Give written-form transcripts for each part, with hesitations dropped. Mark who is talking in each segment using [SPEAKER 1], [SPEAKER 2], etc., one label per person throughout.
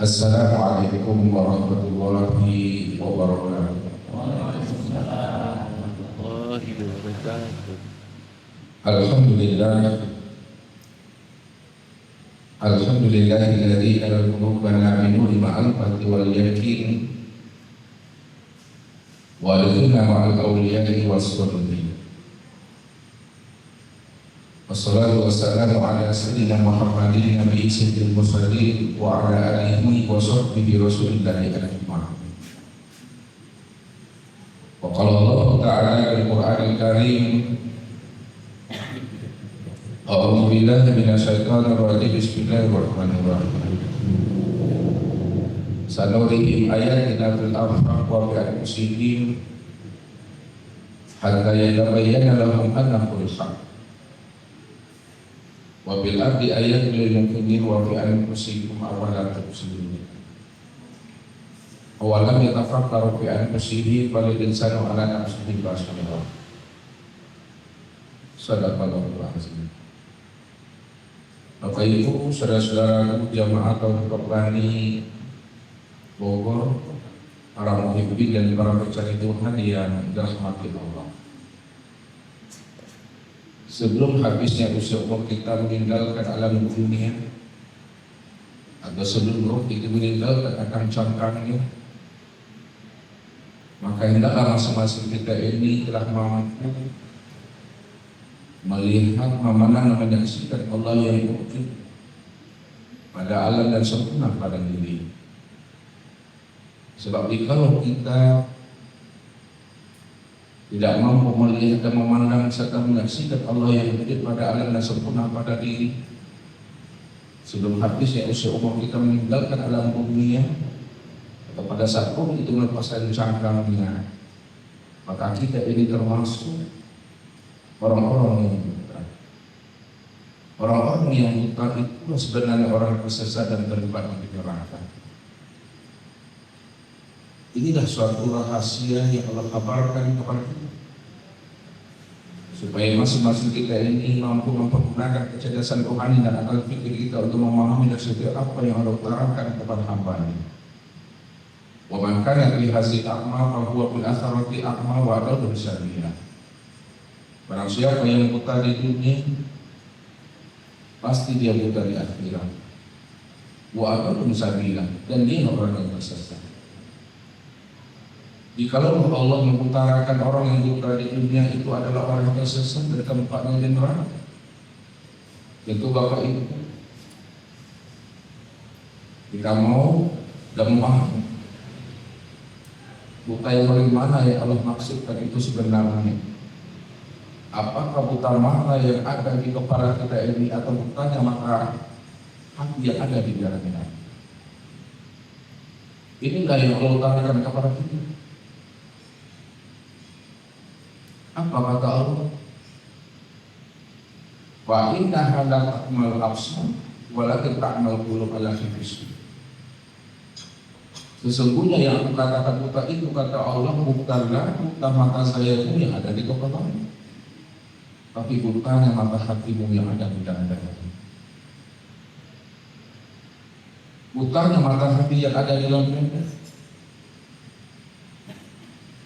[SPEAKER 1] Assalamualaikum warahmatullahi wabarakatuh.
[SPEAKER 2] Waalaikumsalam warahmatullahi wabarakatuh.
[SPEAKER 1] Alhamdulillahilladzi qulubana min nuri ma'rifati wal yaqin wa adkhilna ma'al awliya'i was-salihin. Wassalatu wassalamu ala sayyidina Muhammadin nabiyyi sayyidil mursalin wa ala alihi wa sahbihi rasulillahi ajma'in. Wa qala Allah ta'ala fil Qur'anil Karim, a'udzu billahi minasyaitonir rajim, bismillahirrahmanirrahim. Sanurihim ayatina fil afaq wa fi anfusihim hatta yatabayyana lahum annahu al-haq. Wa bil ardi ayatun lil mu'minin wa fi anfusihim awalan tubsirun. Awalam yatafakkaru fi anfusihim balil insanu ala nafsihi basirah. Sadaqallahul azim. Bapak Ibu, saudara-saudaraku jamaah Tauhid Rabbani Bogor, para muhibbin dan para pencari Tuhan yang dirahmati Allah. Sebelum habisnya usia umur kita meninggalkan alam dunia, atau sebelum roh itu meninggalkan akan cangkangnya, maka hendaklah masing-masing kita ini telah mampu melihat, memandang, menyaksikan Allah yang wujud pada alam dan sempurna pada diri. Sebab jikalau kita tidak mampu melihat dan memandang serta menyaksikan Allah yang wujud pada alam dan sempurna pada diri, sebelum habisnya usia umur kita meninggalkan alam dunia, atau pada saat roh itu melepaskan cangkangnya, maka kita ini termasuk orang-orang yang buta. Orang-orang yang buta itu sebenarnya orang tersesat dan terlibat di neraka. Inilah suatu rahasia yang Allah kabarkan kepada kita, supaya masing-masing kita ini mampu mempergunakan kecerdasan rohani dan akal fikir kita untuk memahami dan setiap apa yang Allah utarakan kepada hamba-Nya. Wa man kana fi hadhihi a'ma fa huwa fil akhirati a'ma wa adallu sabila. Barang siapa yang buta di dunia, pasti dia buta di akhirat. Wa adallu sabila, dan dia orang yang tersesat. Jikalau Allah mengutarakan orang yang buta di dunia itu adalah orang yang tersesat dan tempatnya di neraka, tentu Bapak Ibu, jika mau dan memahami buta yang bagaimana yang Allah maksudkan itu sebenarnya, apakah buta mata yang ada di kepala kita ini atau butanya mata hati yang ada di dalamnya? Inilah yang Allah utarakan kepada kita. Apa kata Allah? Wa innaha la ta'mal absar walakin ta'mal qulub allati fi sudur. Sesungguhnya yang aku katakan buta itu, kata Allah, bukanlah buta mata saya itu yang ada di kepalamu, tapi butanya mata hatimu yang ada di dalam dadamu. Butanya mata hati yang ada di dalam dada,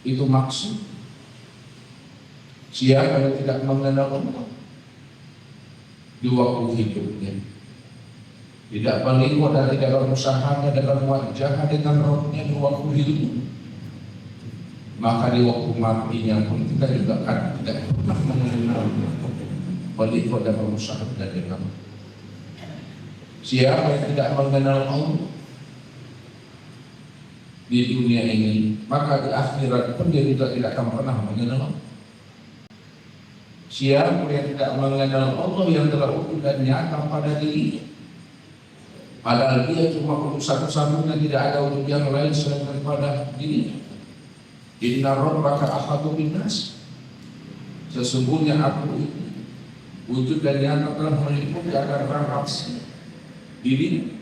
[SPEAKER 1] itu maksud siapa yang tidak mengenal Allah di waktu hidupnya, tidak berlingkuh dan tidak berusahanya dalam wajah dengan rohnya di waktu hidupnya, maka di waktu matinya pun kita juga akan tidak pernah mengenal berlingkuh dan berusaha dengan Allah. Siapa yang tidak mengenal Allah di dunia ini, maka di akhirat pun dia juga tidak akan pernah mengenal Allah. Siapa yang tidak mengenal Allah yang telah wujud dan nyata pada diri, padahal dia cuma satu-satunya, tidak ada wujud yang lain selain daripada diri. Inna rabbaka ahadu binnas, sesungguhnya aku ini wujud dan nyata telah meliputi akan rahasia diri.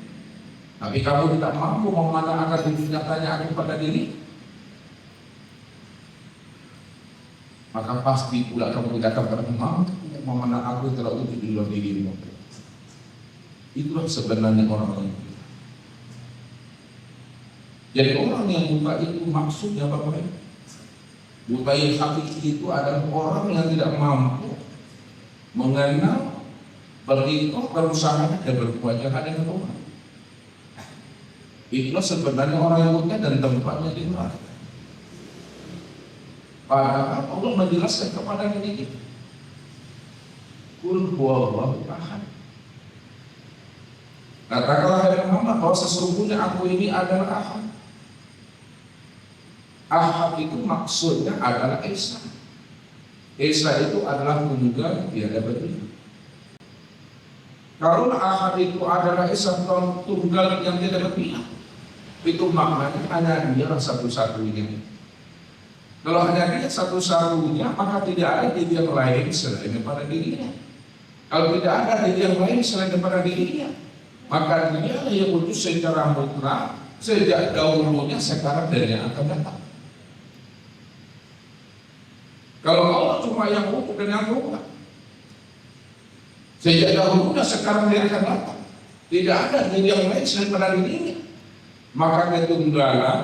[SPEAKER 1] Tapi kamu tidak mampu memandang akan wujud nyatanya aku pada diri, maka pasti pula kamu tidak akan pernah mampu memandang aku telah wujud di luar dirimu. Itulah sebenarnya orang-orang. Jadi orang yang buta itu maksudnya Bapak Ibu, buta yang hakiki itu adalah orang yang tidak mampu mengenal, berikhtiar, berusaha dan berbuat jahat dengan Tuhan. Itulah sebenarnya orang yang buta dan tempatnya di neraka. Padahal Allah menjelaskan kepada kita, Qul huwallahu ahad. Katakanlah hai Muhammad bahwa sesungguhnya aku ini adalah ahad. Ahad itu maksudnya adalah Esa. Esa itu adalah tunggal tiada banding. Kalau ahad itu adalah Esa tunggal yang tiada banding, itu maknanya hanya dia satu-satunya. Kalau hanya dia satu-satunya, maka tidak ada diri yang lain selain daripada dirinya. Kalau tidak ada diri yang lain selain daripada dirinya, maka dia yang wujud secara mutlak sejak dahulunya, sekarang dan yang akan datang. Kalau Allah cuma yang wujud dan yang mutlak sejak dahulunya, sekarang dan yang akan datang, tidak ada diri yang lain selain daripada dirinya, maka ketunggalan,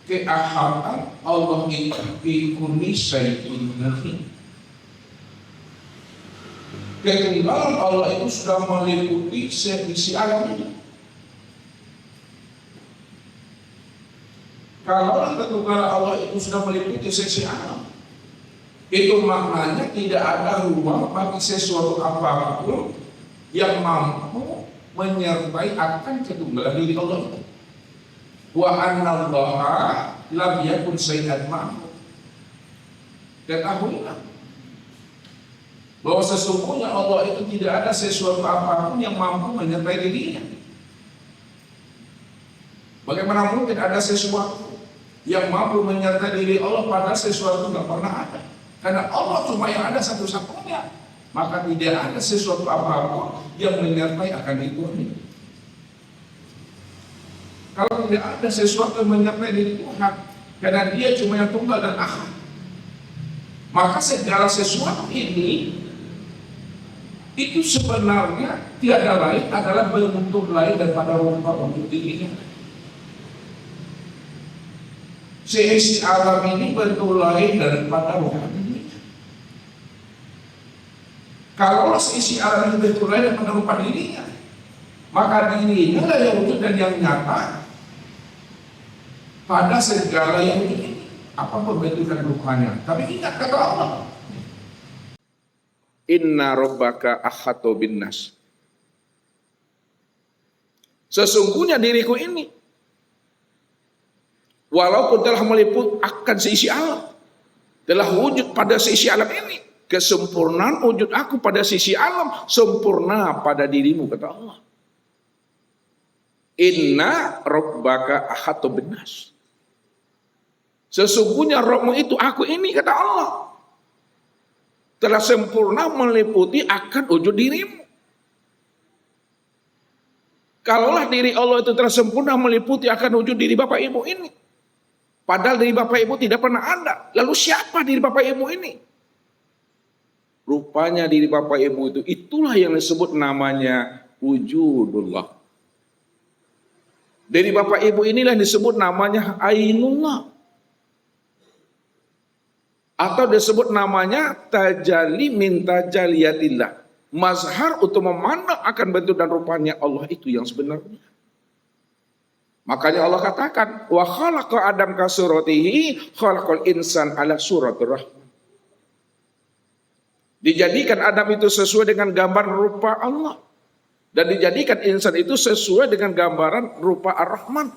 [SPEAKER 1] keahadan Allah itu fi kulli syai'in muhim. Ketunggalan Allah itu sudah meliputi seisi alam ini. Kalau ketunggalan Allah itu sudah meliputi seisi alam, itu maknanya tidak ada ruang bagi sesuatu apapun yang mampu menyertai akan ketunggalan diri Allah itu. Wa annallaha lam yakun syai'an ma'hu. Ketahuilah bahwa sesungguhnya Allah itu tidak ada sesuatu apapun yang mampu menyertai dirinya. Bagaimana mungkin ada sesuatu yang mampu menyertai diri Allah padahal sesuatu tidak pernah ada? Karena Allah cuma yang ada satu-satunya, maka tidak ada sesuatu apapun yang menyertai akan itu. Kalau tidak ada sesuatu yang menyertai diri Tuhan, karena dia cuma yang tunggal dan ahad, maka segala sesuatu ini itu sebenarnya tiada lain adalah bentuk lain daripada rupa untuk dirinya. Seisi alam ini bentuk lain daripada rupa dirinya. Kalau seisi alam ini bentuk lain daripada rupa dirinya, maka dirinya lah yang wujud dan yang nyata pada segala yang ini, apa pembentukan rupanya. Tapi ingat kata Allah, Inna rabbaka ahatu bin nas. Sesungguhnya diriku ini, walaupun telah meliput akan seisi alam, telah wujud pada seisi alam ini, kesempurnaan wujud aku pada sisi alam sempurna pada dirimu, kata Allah. Inna rabbaka ahatu bin nas. Sesungguhnya Rabbmu itu aku ini, kata Allah, telah sempurna meliputi akan wujud dirimu. Kalaulah diri Allah itu telah sempurna meliputi akan wujud diri Bapak Ibu ini, padahal diri Bapak Ibu tidak pernah ada, lalu siapa diri Bapak Ibu ini? Rupanya diri Bapak Ibu itu, itulah yang disebut namanya wujudullah. Dari Bapak Ibu inilah disebut namanya ainullah, atau disebut namanya tajalli min tajaliyatillah, mazhar untuk memandang akan bentuk dan rupanya Allah itu yang sebenarnya. Makanya Allah katakan, wa khalaqa Adam ka suratihi khalaqal insan ala suratir rahman. Dijadikan Adam itu sesuai dengan gambar rupa Allah, dan dijadikan insan itu sesuai dengan gambaran rupa Ar-Rahman.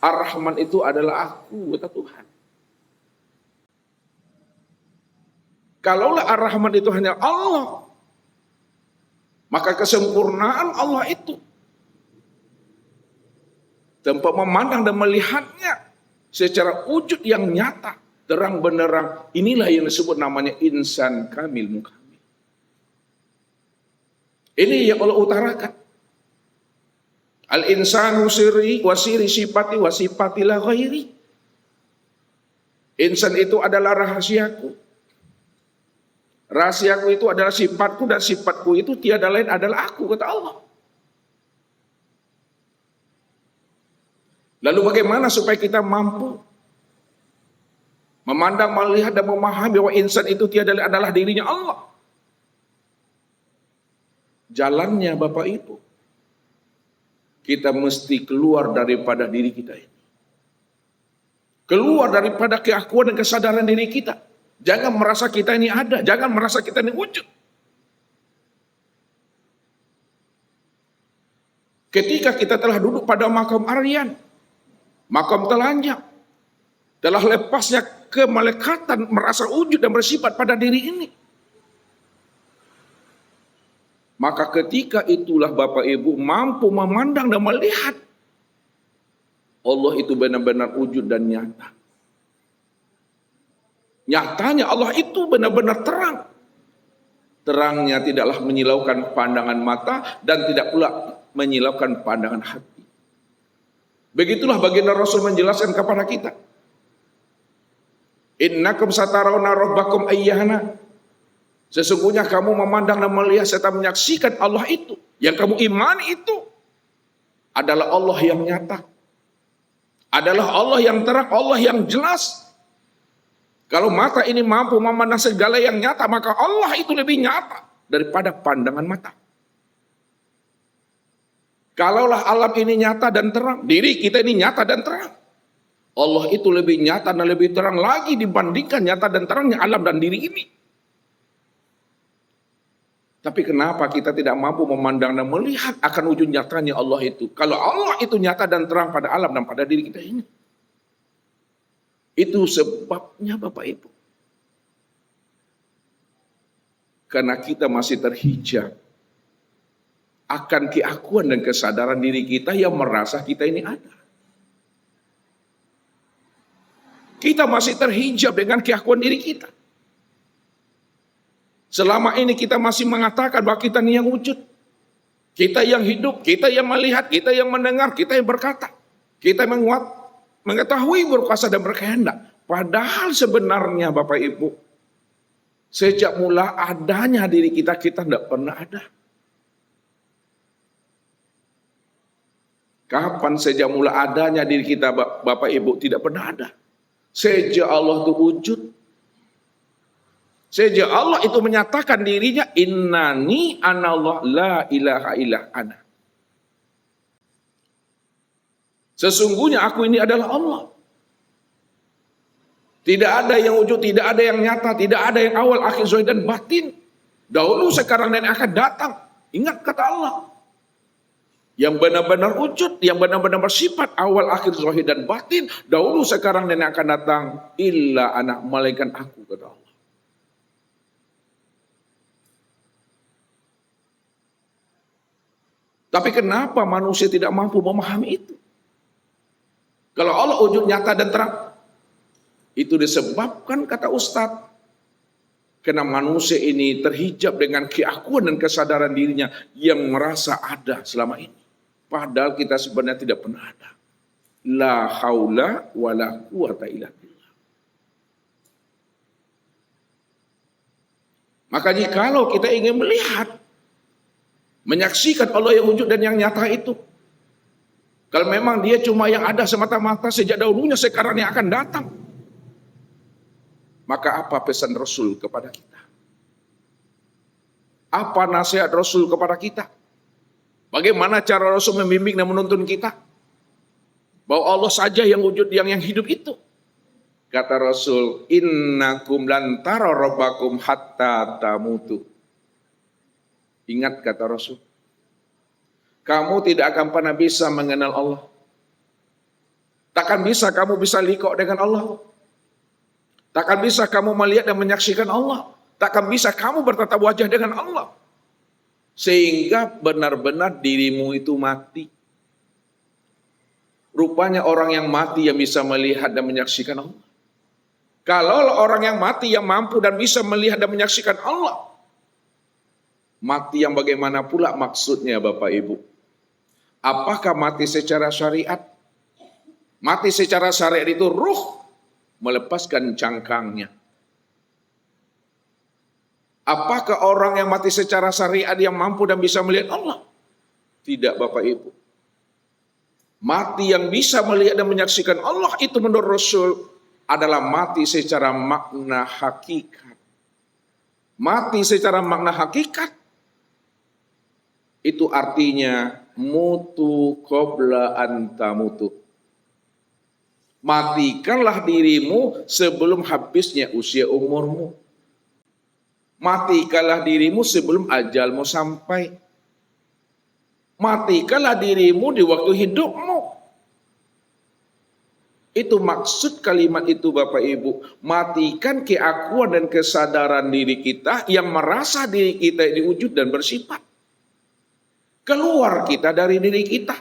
[SPEAKER 1] Ar-Rahman itu adalah aku, kata Tuhan. Kalaulah Ar-Rahman itu hanya Allah, maka kesempurnaan Allah itu tempat memandang dan melihatnya secara wujud yang nyata, terang benderang, inilah yang disebut namanya insan kamil mukamil. Ini yang Allah utarakan. Al-insanu sirri wasiri sifati wasifatilah ghairi. Insan itu adalah rahasiaku. Rahasiaku itu adalah sifatku, dan sifatku itu tiada lain adalah aku, kata Allah. Lalu bagaimana supaya kita mampu memandang, melihat, dan memahami bahwa insan itu tiada adalah dirinya Allah? Jalannya Bapak Ibu, kita mesti keluar daripada diri kita ini. Keluar daripada keakuan dan kesadaran diri kita. Jangan merasa kita ini ada, jangan merasa kita ini wujud. Ketika kita telah duduk pada makam Aryan, makam telanjang, telah lepasnya kemalekatan merasa wujud dan bersifat pada diri ini. Maka ketika itulah Bapak Ibu mampu memandang dan melihat Allah itu benar-benar wujud dan nyata. Nyatanya Allah itu benar-benar terang. Terangnya tidaklah menyilaukan pandangan mata dan tidak pula menyilaukan pandangan hati. Begitulah baginda Rasul menjelaskan kepada kita. Innakum satarawna rabbakum ayyahana. Sesungguhnya kamu memandang dan melihat serta menyaksikan Allah itu. Yang kamu imani itu adalah Allah yang nyata. Adalah Allah yang terang, Allah yang jelas. Kalau mata ini mampu memandang segala yang nyata, maka Allah itu lebih nyata daripada pandangan mata. Kalaulah alam ini nyata dan terang, diri kita ini nyata dan terang, Allah itu lebih nyata dan lebih terang lagi dibandingkan nyata dan terangnya alam dan diri ini. Tapi kenapa kita tidak mampu memandang dan melihat akan wujud nyatanya Allah itu? Kalau Allah itu nyata dan terang pada alam dan pada diri kita ini. Itu sebabnya Bapak Ibu. Karena kita masih terhijab akan keakuan dan kesadaran diri kita yang merasa kita ini ada. Kita masih terhijab dengan keakuan diri kita. Selama ini kita masih mengatakan bahwa kita ini yang wujud. Kita yang hidup, kita yang melihat, kita yang mendengar, kita yang berkata. Kita yang mengetahui, berkuasa dan berkehendak. Padahal sebenarnya Bapak Ibu, sejak mula adanya diri kita, kita tidak pernah ada. Kapan sejak mula adanya diri kita Bapak Ibu tidak pernah ada? Sejak Allah itu wujud. Sejak Allah itu menyatakan dirinya, innani anallah la ilaha illa ana. Sesungguhnya aku ini adalah Allah. Tidak ada yang wujud, tidak ada yang nyata, tidak ada yang awal, akhir, zahir dan batin. Dahulu, sekarang dan akan datang. Ingat kata Allah. Yang benar-benar wujud, yang benar-benar bersifat awal, akhir, zahir dan batin. Dahulu, sekarang dan akan datang. Illa anak malaikat aku, kata Allah. Tapi kenapa manusia tidak mampu memahami itu? Kalau Allah wujud nyata dan terang, itu disebabkan kata Ustadz, karena manusia ini terhijab dengan keakuan dan kesadaran dirinya yang merasa ada selama ini. Padahal kita sebenarnya tidak pernah ada. La haula wa la quwata illa billah. Maka jikalau kita ingin melihat, menyaksikan Allah yang wujud dan yang nyata itu, kalau memang dia cuma yang ada semata-mata sejak dahulunya, sekarang yang akan datang, maka apa pesan Rasul kepada kita? Apa nasihat Rasul kepada kita? Bagaimana cara Rasul membimbing dan menuntun kita? Bahwa Allah saja yang wujud, yang hidup itu. Kata Rasul, innakum lan tara rabbakum hatta tamutu. Ingat kata Rasul, kamu tidak akan pernah bisa mengenal Allah. Takkan bisa kamu bisa liqo dengan Allah. Takkan bisa kamu melihat dan menyaksikan Allah. Takkan bisa kamu bertatap wajah dengan Allah. Sehingga benar-benar dirimu itu mati. Rupanya orang yang mati yang bisa melihat dan menyaksikan Allah. Kalau orang yang mati yang mampu dan bisa melihat dan menyaksikan Allah, mati yang bagaimana pula maksudnya Bapak Ibu? Apakah mati secara syariat? Mati secara syariat itu ruh melepaskan cangkangnya. Apakah orang yang mati secara syariat yang mampu dan bisa melihat Allah? Tidak Bapak Ibu.
[SPEAKER 3] Mati yang bisa melihat dan menyaksikan Allah itu menurut Rasul adalah mati secara makna hakikat. Mati secara makna hakikat itu artinya mutu qabla an tamutu. Matikanlah dirimu sebelum habisnya usia umurmu. Matikanlah dirimu sebelum ajalmu sampai. Matikanlah dirimu di waktu hidupmu. Itu maksud kalimat itu Bapak Ibu. Matikan keakuan dan kesadaran diri kita yang merasa diri kita ini wujud dan bersifat. Keluar kita dari diri kita.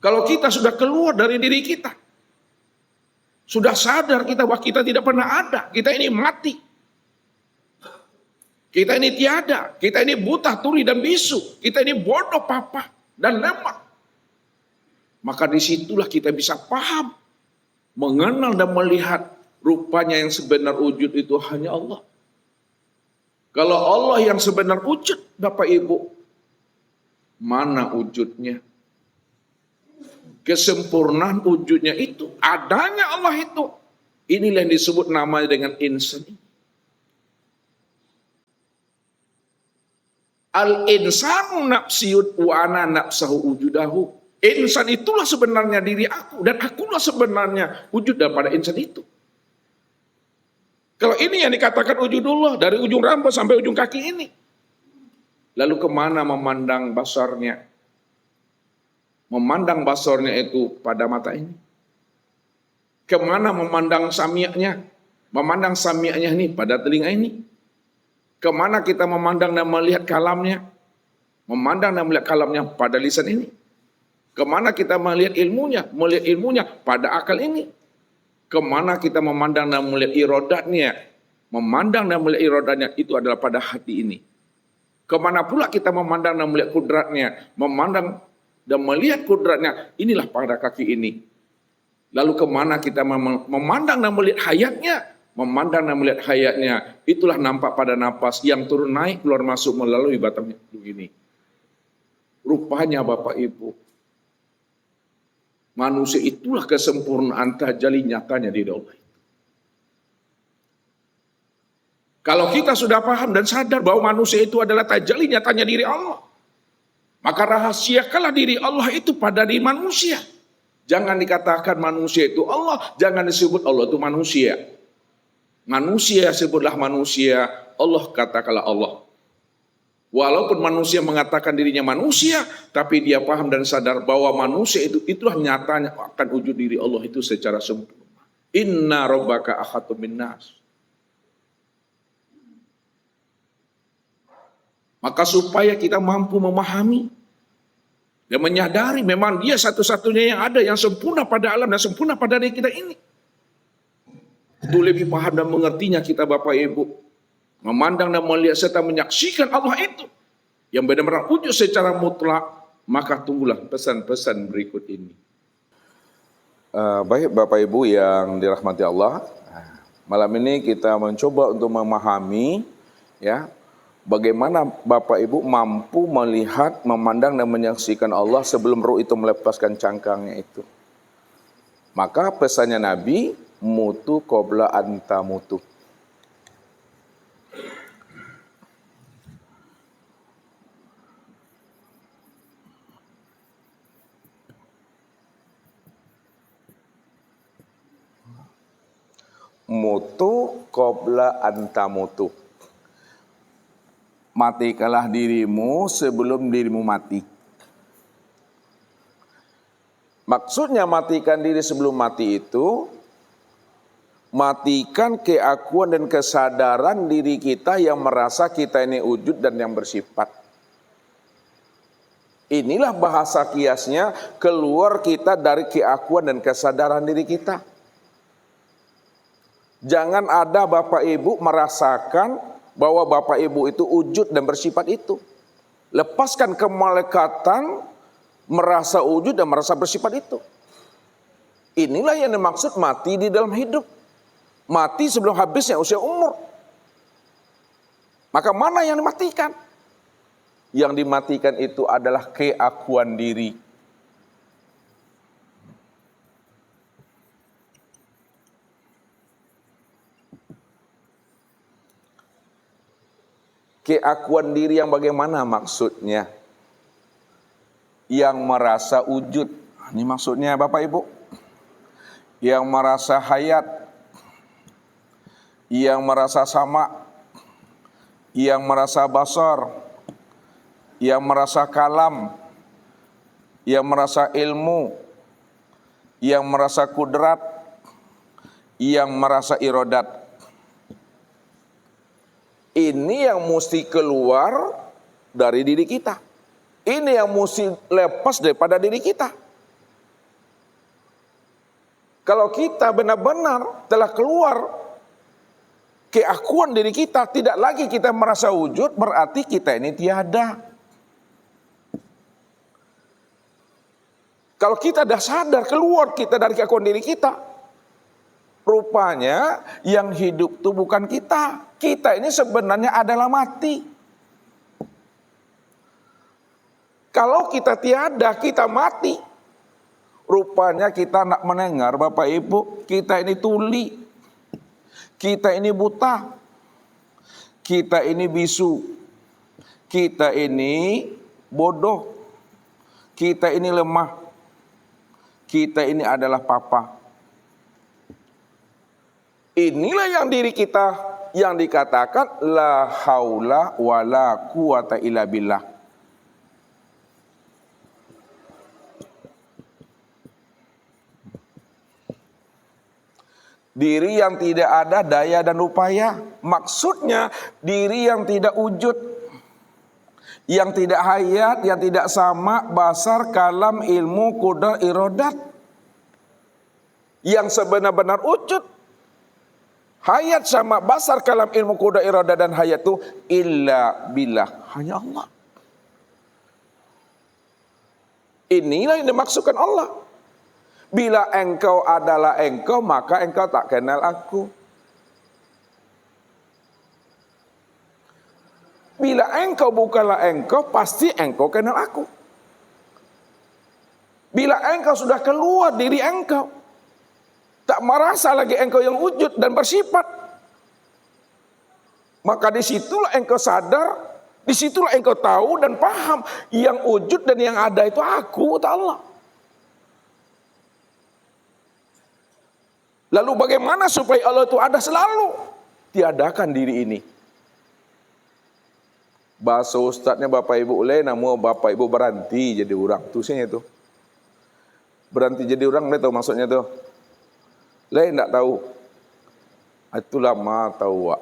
[SPEAKER 3] Kalau kita sudah keluar dari diri kita, sudah sadar kita bahwa kita tidak pernah ada, kita ini mati. Kita ini tiada, kita ini buta, tuli dan bisu, kita ini bodoh, papa dan lemah. Maka disitulah kita bisa paham, mengenal dan melihat rupanya yang sebenar wujud itu hanya Allah. Kalau Allah yang sebenar wujud, Bapak Ibu, mana wujudnya? Kesempurnaan wujudnya itu, adanya Allah itu. Inilah yang disebut namanya dengan insan. Al-insanu nafsiyud wa ana nafsahu wujudahu. Insan itulah sebenarnya diri aku, dan akulah sebenarnya wujud daripada insan itu. Kalau ini yang dikatakan wujudullah, dari ujung rambut sampai ujung kaki ini. Lalu kemana memandang basarnya? Memandang basarnya itu pada mata ini. Kemana memandang sami'nya? Memandang sami'nya ini pada telinga ini. Kemana kita memandang dan melihat kalamnya? Memandang dan melihat kalamnya pada lisan ini. Kemana kita melihat ilmunya? Melihat ilmunya pada akal ini. Kemana kita memandang dan melihat irodatnya? Memandang dan melihat irodatnya itu adalah pada hati ini. Kemana pula kita memandang dan melihat kudratnya? Memandang dan melihat kudratnya, inilah pada kaki ini. Lalu kemana kita memandang dan melihat hayatnya? Memandang dan melihat hayatnya, itulah nampak pada napas yang turun naik keluar masuk melalui batang begini. Rupanya Bapak Ibu, manusia itulah kesempurnaan tajalli nyatanya di Allah. Kalau kita sudah paham dan sadar bahwa manusia itu adalah tajalli nyatanya diri Allah, maka rahasiakanlah diri Allah itu pada diri manusia. Jangan dikatakan manusia itu Allah, jangan disebut Allah itu manusia. Manusia sebutlah manusia, Allah katakanlah Allah. Walaupun manusia mengatakan dirinya manusia, tapi dia paham dan sadar bahwa manusia itu itulah nyatanya akan wujud diri Allah itu secara sempurna. Inna rabbaka ahatu minnas. Maka supaya kita mampu memahami dan menyadari memang dia satu-satunya yang ada, yang sempurna pada alam dan sempurna pada diri kita ini. Itu lebih paham dan mengertinya kita Bapak Ibu. Memandang dan melihat serta menyaksikan Allah itu yang benar-benar wujud secara mutlak, maka tunggulah pesan-pesan berikut ini.
[SPEAKER 4] Baik Bapak Ibu yang dirahmati Allah, malam ini kita mencoba untuk memahami ya bagaimana Bapak Ibu mampu melihat, memandang dan menyaksikan Allah sebelum ruh itu melepaskan cangkangnya itu. Maka pesannya Nabi, mutu qabla anta mutu. Mutu qabla anta mutu. Matikanlah dirimu sebelum dirimu mati. Maksudnya matikan diri sebelum mati itu, matikan keakuan dan kesadaran diri kita yang merasa kita ini wujud dan yang bersifat. Inilah bahasa kiasnya, keluar kita dari keakuan dan kesadaran diri kita. Jangan ada Bapak Ibu merasakan bahwa Bapak Ibu itu wujud dan bersifat itu. Lepaskan kemalekatan, merasa wujud dan merasa bersifat itu. Inilah yang dimaksud mati di dalam hidup. Mati sebelum habisnya usia umur. Maka mana yang dimatikan? Yang dimatikan itu adalah keakuan diri. Keakuan diri yang bagaimana maksudnya? Yang merasa wujud. Ini maksudnya Bapak Ibu. Yang merasa hayat. Yang merasa sama. Yang merasa basar. Yang merasa kalam. Yang merasa ilmu. Yang merasa kudrat. Yang merasa irodat. Ini yang mesti keluar dari diri kita. Ini yang mesti lepas daripada diri kita. Kalau kita benar-benar telah keluar keakuan diri kita, tidak lagi kita merasa wujud, berarti kita ini tiada. Kalau kita dah sadar keluar kita dari keakuan diri kita, rupanya yang hidup itu bukan kita. Kita ini sebenarnya adalah mati. Kalau kita tiada, kita mati. Rupanya kita nak mendengar Bapak Ibu, kita ini tuli. Kita ini buta. Kita ini bisu. Kita ini bodoh. Kita ini lemah. Kita ini adalah papa. Inilah yang diri kita yang dikatakan la haula wala quwata illa billah. Diri yang tidak ada daya dan upaya. Maksudnya diri yang tidak wujud, yang tidak hayat, yang tidak sama, basar, kalam, ilmu, qudrat, irodat. Yang sebenar-benar wujud, hayat sama basar, kalam, ilmu, qudrat, irodat dan hayat itu illa billah, hanya Allah. Inilah yang dimaksudkan Allah. Bila engkau adalah engkau, maka engkau tak kenal aku. Bila engkau bukanlah engkau, pasti engkau kenal aku. Bila engkau sudah keluar diri engkau, tak merasa lagi engkau yang wujud dan bersifat, maka disitulah engkau sadar, disitulah engkau tahu dan paham yang wujud dan yang ada itu aku, kata Allah. Lalu bagaimana supaya Allah itu ada selalu? Tiadakan diri ini. Bahasa ustadznya Bapak Ibu ulai, nama Bapak Ibu berhenti jadi orang. Tulisnya itu. Berhenti jadi orang, tahu maksudnya tuh? Lain tak tahu. Itu lama tahu, Wak.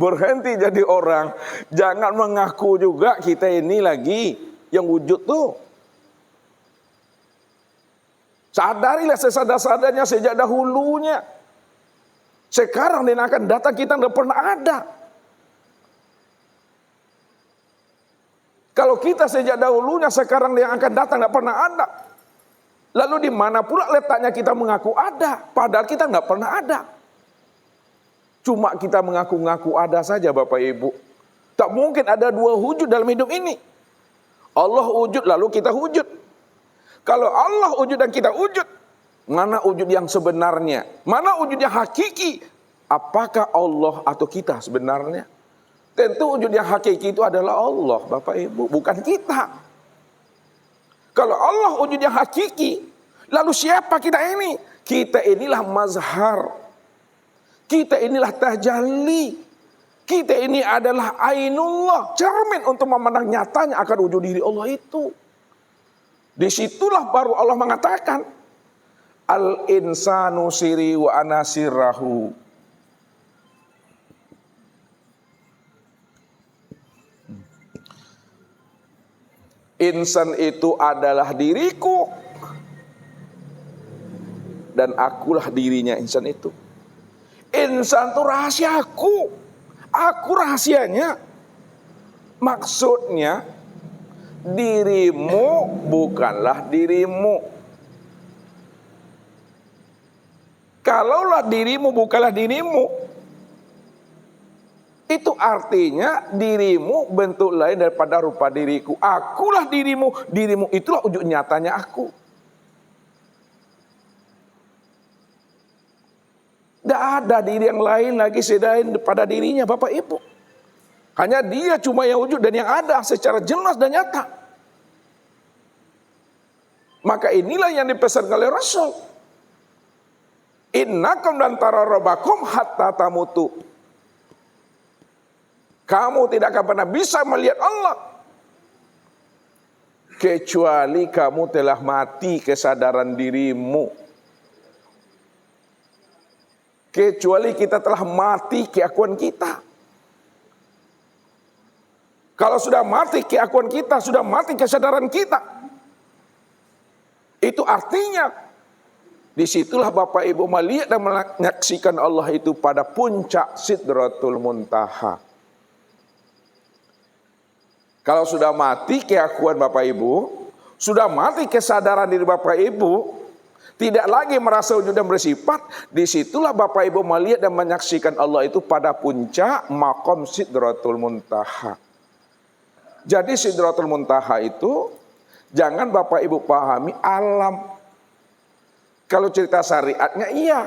[SPEAKER 4] Berhenti jadi orang. Jangan mengaku juga kita ini lagi yang wujud tuh. Sadarilah sesadar-sadarnya sejak dahulunya. Sekarang dan akan datang kita tidak pernah ada. Kalau kita sejak dahulunya, sekarang yang akan datang tidak pernah ada. Lalu di mana pula letaknya kita mengaku ada, padahal kita tidak pernah ada. Cuma kita mengaku-ngaku ada saja Bapak Ibu. Tak mungkin ada dua wujud dalam hidup ini. Allah wujud lalu kita wujud. Kalau Allah wujud dan kita wujud, mana wujud yang sebenarnya? Mana wujud yang hakiki? Apakah Allah atau kita sebenarnya? Tentu wujud yang hakiki itu adalah Allah, Bapak Ibu, bukan kita. Kalau Allah wujud yang hakiki, lalu siapa kita ini? Kita inilah mazhar. Kita inilah tajalli. Kita ini adalah ainullah, cermin untuk memandang nyatanya akan wujud diri Allah itu. Disitulah baru Allah mengatakan al-insanu siri wa ana sirrahu. Insan itu adalah diriku dan akulah dirinya insan itu. Insan itu rahasiaku, aku rahasianya. Maksudnya dirimu bukanlah dirimu. Kalaulah dirimu bukanlah dirimu, Itu artinya dirimu bentuk lain daripada rupa diriku. Akulah dirimu, dirimu itulah wujud nyatanya aku. Tidak ada diri yang lain lagi selain pada dirinya Bapak Ibu. Hanya dia cuma yang wujud dan yang ada secara jelas dan nyata. Maka inilah yang dipesan oleh Rasul. Innakum lan tararabakum hatta tamutu. Kamu tidak akan pernah bisa melihat Allah kecuali kamu telah mati kesadaran dirimu. Kecuali kita telah mati keakuan kita. Kalau sudah mati keakuan kita, sudah mati kesadaran kita. Itu artinya disitulah Bapak Ibu melihat dan menyaksikan Allah itu pada puncak Sidratul Muntaha. Kalau sudah mati keakuan Bapak Ibu, sudah mati kesadaran diri Bapak Ibu, tidak lagi merasa wujud dan bersifat, disitulah Bapak Ibu melihat dan menyaksikan Allah itu pada puncak maqam Sidratul Muntaha. Jadi Sidratul Muntaha itu jangan Bapak Ibu pahami alam. Kalau cerita syariatnya iya,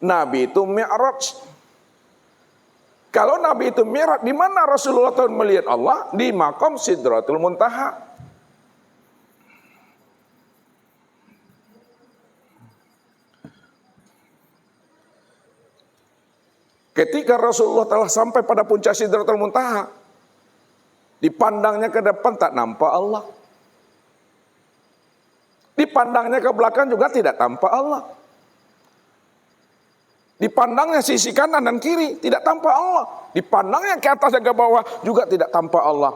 [SPEAKER 4] Nabi itu Mi'raj. Kalau Nabi itu Mi'raj, di mana Rasulullah SAW melihat Allah? Di maqam Sidratul Muntaha. Ketika Rasulullah telah sampai pada puncak Sidratul Muntaha, dipandangnya ke depan tak nampak Allah. Dipandangnya ke belakang juga tidak tampak Allah. Dipandangnya sisi kanan dan kiri tidak tampak Allah. Dipandangnya ke atas dan ke bawah juga tidak tampak Allah.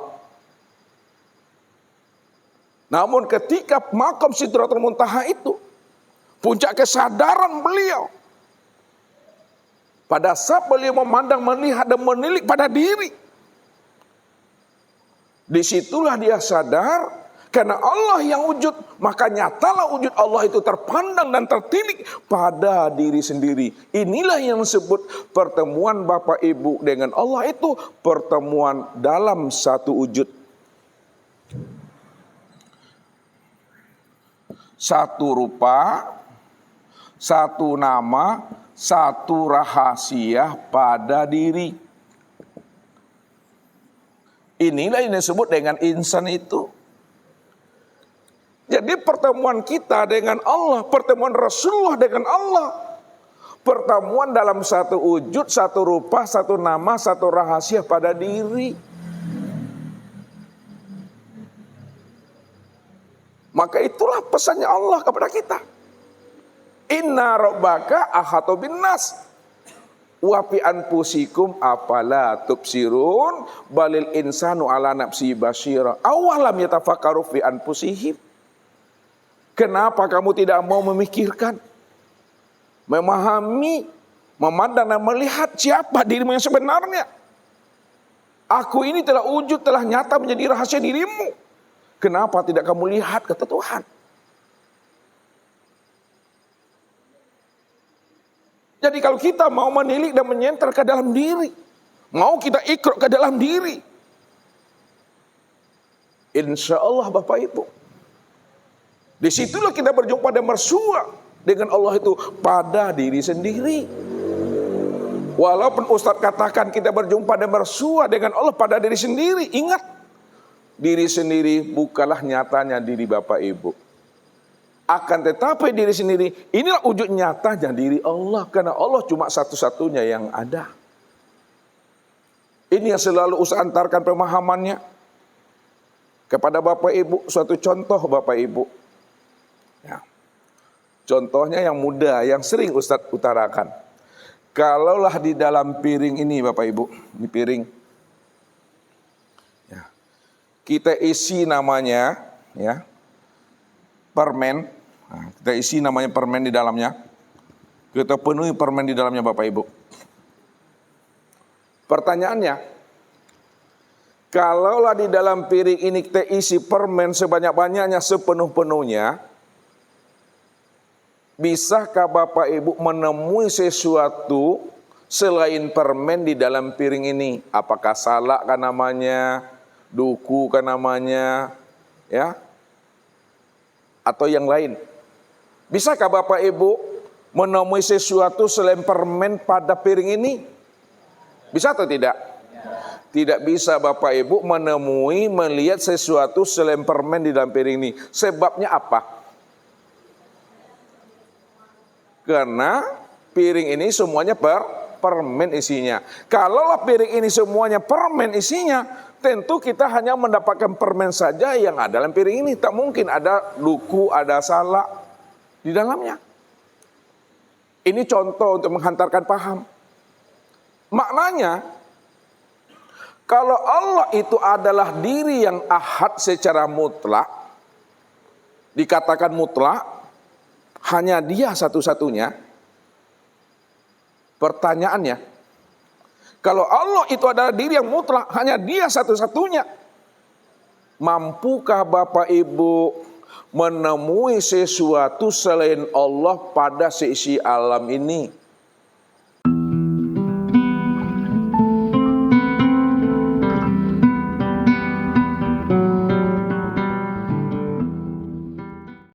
[SPEAKER 4] Namun ketika maqam Sidratul Muntaha itu puncak kesadaran beliau, pada saat beliau memandang, melihat dan menilik pada diri, disitulah dia sadar karena Allah yang wujud, maka nyatalah wujud Allah itu terpandang dan tertilik pada diri sendiri. Inilah yang disebut pertemuan Bapak Ibu dengan Allah itu pertemuan dalam satu wujud. Satu rupa, satu nama, satu rahasia pada diri. Inilah yang disebut dengan insan itu. Jadi pertemuan kita dengan Allah, pertemuan Rasulullah dengan Allah, pertemuan dalam satu wujud, satu rupa, satu nama, satu rahasia pada diri. Maka itulah pesannya Allah kepada kita. Inna rabbaka ahata binnas wa fi anfusikum afala tubsirun balil insanu ala nafsi basyira awalam yatafakkaru fi anfusihim. Kenapa kamu tidak mau memikirkan, memahami, memandang dan melihat siapa dirimu yang sebenarnya? Aku ini telah wujud, telah nyata menjadi rahasia dirimu. Kenapa tidak kamu lihat kata Tuhan? Jadi kalau kita mau menilik dan menyentel ke dalam diri, mau kita ikut ke dalam diri, insya Allah Bapak Ibu, disitulah kita berjumpa dan bersua dengan Allah itu pada diri sendiri. Walaupun Ustadz katakan kita berjumpa dan bersua dengan Allah pada diri sendiri, ingat, diri sendiri bukanlah nyatanya diri Bapak Ibu. Akan tetapi diri sendiri, inilah wujud nyatanya diri Allah. Karena Allah cuma satu-satunya yang ada. Ini yang selalu Ustaz antarkan pemahamannya kepada Bapak Ibu. Suatu contoh Bapak Ibu. Ya. Contohnya yang mudah, yang sering Ustaz utarakan. Kalaulah di dalam piring ini Bapak Ibu, ini piring, ya, kita isi namanya, ya, permen. Nah, kita isi namanya permen di dalamnya. Kita penuhi permen di dalamnya Bapak Ibu. Pertanyaannya, kalaulah di dalam piring ini kita isi permen sebanyak-banyaknya, sepenuh-penuhnya, bisakah Bapak Ibu menemui sesuatu selain permen di dalam piring ini? Apakah salak kan namanya, duku kan namanya, ya, atau yang lain? Bisakah Bapak Ibu menemui sesuatu selain permen pada piring ini? Bisa atau tidak? Tidak bisa Bapak Ibu melihat sesuatu selain permen di dalam piring ini. Sebabnya apa? Karena piring ini semuanya permen isinya. Kalaulah piring ini semuanya permen isinya, tentu kita hanya mendapatkan permen saja yang ada dalam piring ini. Tak mungkin ada duku, ada salak di dalamnya. Ini contoh untuk menghantarkan paham. Maknanya, kalau Allah itu adalah diri yang ahad secara mutlak, dikatakan mutlak, hanya Dia satu-satunya. Pertanyaannya, kalau Allah itu adalah diri yang mutlak, hanya Dia satu-satunya, mampukah Bapak Ibu menemui sesuatu selain Allah pada sisi alam ini?